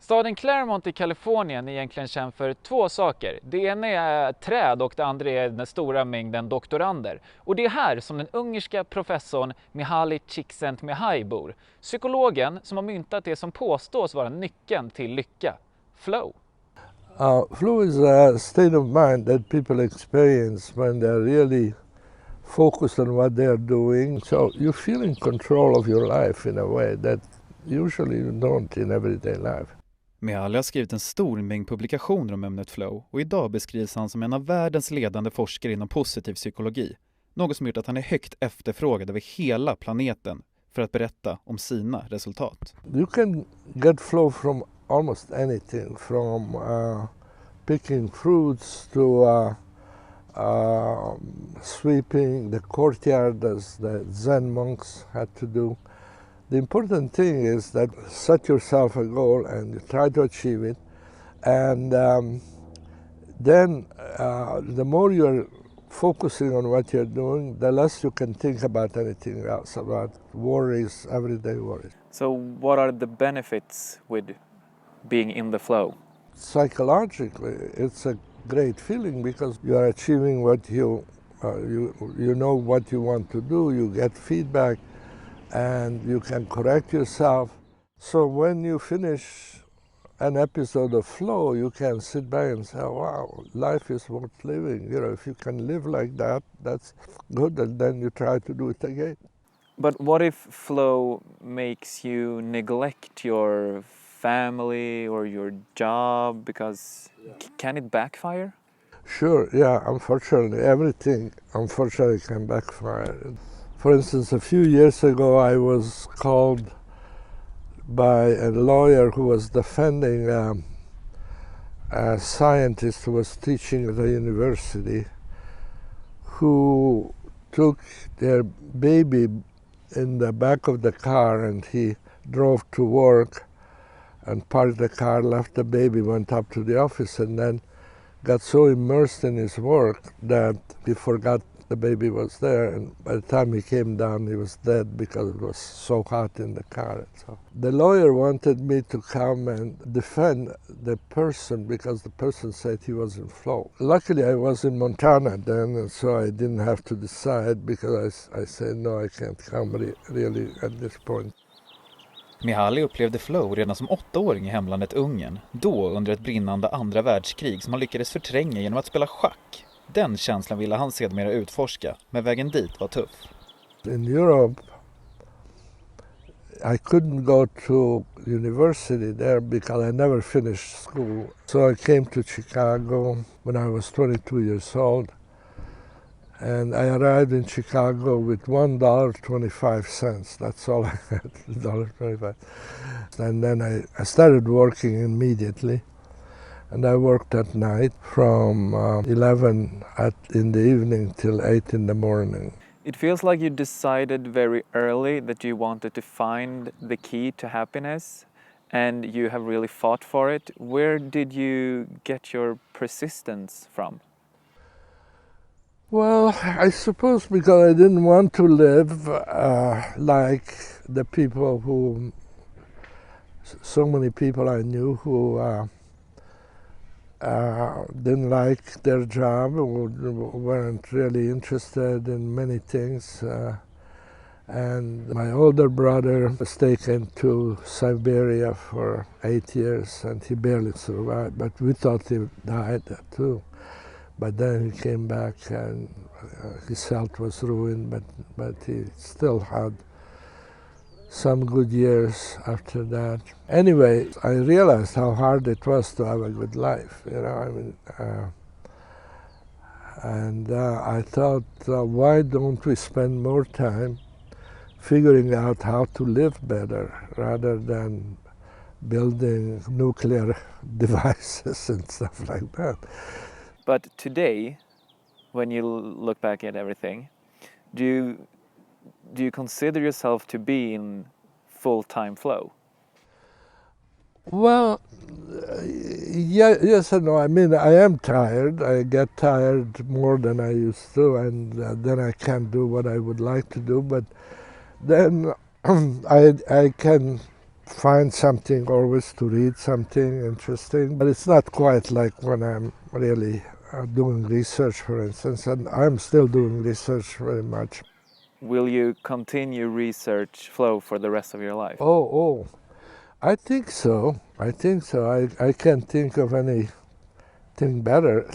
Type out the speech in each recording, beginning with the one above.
Staden Claremont i Kalifornien är egentligen känd för två saker. Det ena är träd och det andra är den stora mängden doktorander. Och det är här som den ungerska professorn Mihaly Csikszentmihályi bor. Psykologen som har myntat det som påstås vara nyckeln till lycka. Flow. Flow is a state of mind that people experience when they're really focused on what they're doing. So you feel in control of your life in a way that usually you don't in everyday life. Mihaly har skrivit en stor mängd publikationer om ämnet flow och idag beskrivs han som en av världens ledande forskare inom positiv psykologi. Något som gjort att han är högt efterfrågad över hela planeten för att berätta om sina resultat. You can get flow from almost anything, from picking fruits to sweeping the courtyard as the Zen monks had to do. The important thing is that set yourself a goal and you try to achieve it, and then the more you're focusing on what you're doing, the less you can think about anything else, about worries, everyday worries. So what are the benefits with being in the flow? Psychologically, it's a great feeling because you are achieving what you know what you want to do, you get feedback, and you can correct yourself. So when you finish an episode of flow, you can sit back and say, wow, life is worth living. You know, if you can live like that, that's good, and then you try to do it again. But what if flow makes you neglect your family or your job because can it backfire? Sure, yeah, unfortunately, everything unfortunately can backfire. For instance, a few years ago, I was called by a lawyer who was defending a scientist who was teaching at a university who took their baby in the back of the car and he drove to work and parked the car, left the baby, went up to the office, and then got so immersed in his work that he forgot the baby was there, and by the time he came down he was dead because it was so hot in the car. So the lawyer wanted me to come and defend the person because the person said he was in flow. Luckily I was in Montana then, and so I didn't have to decide because I said no, I can't come really at this point. Mihaly upplevde flow redan som 8-åring i hemlandet Ungern, då under ett brinnande andra världskrig som han lyckades förtränga genom att spela schack. Den känslan ville han sedermera utforska, men vägen dit var tuff. In Europe, I couldn't go to university there because I never finished school. So I came to Chicago when I was 22 years old. And I arrived in Chicago with $1.25. That's all I had, $1.25. And then I started working immediately. And I worked at night from 11 in the evening till 8 in the morning. It feels like you decided very early that you wanted to find the key to happiness and you have really fought for it. Where did you get your persistence from? Well, I suppose because I didn't want to live like the people so many people I knew who didn't like their job or weren't really interested in many things. And my older brother was taken to Siberia for 8 years and he barely survived, but we thought he died too. But then he came back and his health was ruined, but he still had some good years after that. Anyway, I realized how hard it was to have a good life, you know. I mean, I thought, why don't we spend more time figuring out how to live better rather than building nuclear devices and stuff like that. But today, when you look back at everything, do you consider yourself to be in full-time flow? Well, yeah, yes and no. I mean, I am tired. I get tired more than I used to, and then I can't do what I would like to do. But then I can find something always to read something interesting, but it's not quite like when I'm really doing research, for instance, and I'm still doing research very much. Will you continue research flow for the rest of your life? Oh, I think so. I can't think of anything better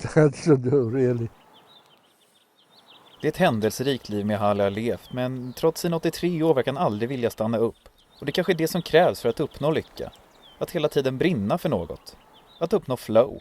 to do, really. Det är ett händelserikt liv Mihaly har levt, men trots sina 83 år verkar han aldrig vilja stanna upp. Och det kanske är det som krävs för att uppnå lycka. Att hela tiden brinna för något. Att uppnå flow.